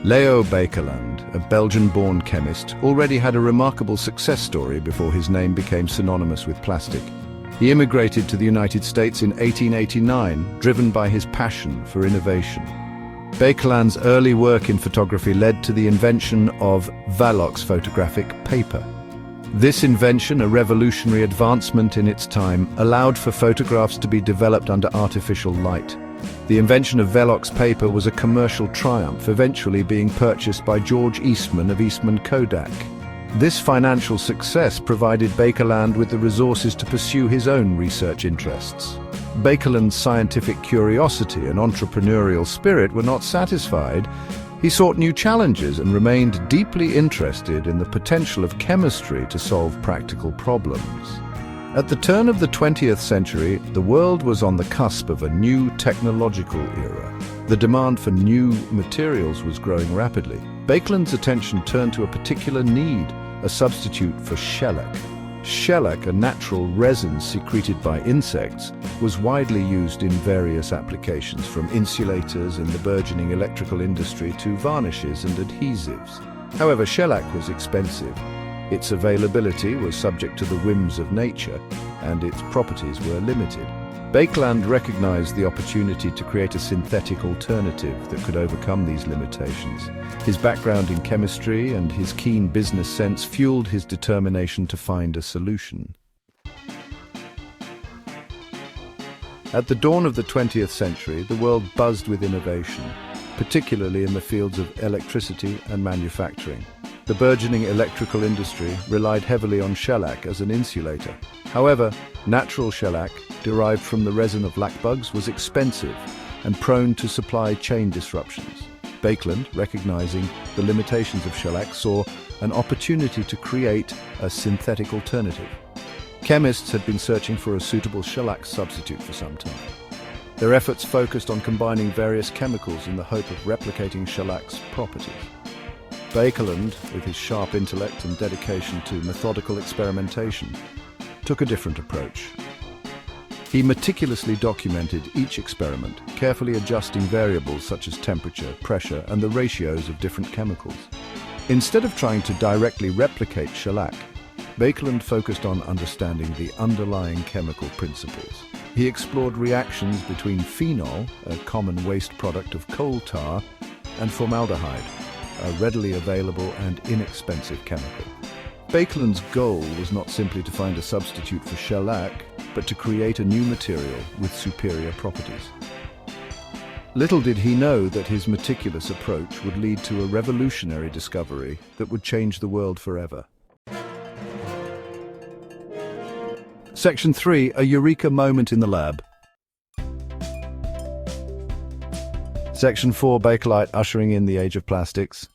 Leo Baekeland, a Belgian-born chemist, already had a remarkable success story before his name became synonymous with plastic. He immigrated to the United States in 1889, driven by his passion for innovation. Baekeland's early work in photography led to the invention of Valox photographic paper. This invention, a revolutionary advancement in its time, allowed for photographs to be developed under artificial light. The invention of Velox paper was a commercial triumph, eventually being purchased by George Eastman of Eastman Kodak. This financial success provided Baekeland with the resources to pursue his own research interests. Baekeland's scientific curiosity and entrepreneurial spirit were not satisfied. He sought new challenges and remained deeply interested in the potential of chemistry to solve practical problems. At the turn of the 20th century, the world was on the cusp of a new technological era. The demand for new materials was growing rapidly. Baekeland's attention turned to a particular need, a substitute for shellac. Shellac, a natural resin secreted by insects, was widely used in various applications, from insulators in the burgeoning electrical industry to varnishes and adhesives. However, shellac was expensive. Its availability was subject to the whims of nature, and its properties were limited. Baekeland recognized the opportunity to create a synthetic alternative that could overcome these limitations. His background in chemistry and his keen business sense fueled his determination to find a solution. At the dawn of the 20th century, the world buzzed with innovation, particularly in the fields of electricity and manufacturing. The burgeoning electrical industry relied heavily on shellac as an insulator. However, natural shellac, derived from the resin of lac-bugs, was expensive and prone to supply chain disruptions. Baekeland, recognizing the limitations of shellac, saw an opportunity to create a synthetic alternative. Chemists had been searching for a suitable shellac substitute for some time. Their efforts focused on combining various chemicals in the hope of replicating shellac's properties. Baekeland, with his sharp intellect and dedication to methodical experimentation, took a different approach. He meticulously documented each experiment, carefully adjusting variables such as temperature, pressure, and the ratios of different chemicals. Instead of trying to directly replicate shellac, Baekeland focused on understanding the underlying chemical principles. He explored reactions between phenol, a common waste product of coal tar, and formaldehyde, a readily available and inexpensive chemical. Baekeland's goal was not simply to find a substitute for shellac, but to create a new material with superior properties. Little did he know that his meticulous approach would lead to a revolutionary discovery that would change the world forever. Section 3, a Eureka moment in the lab. Section 4, Bakelite ushering in the age of plastics.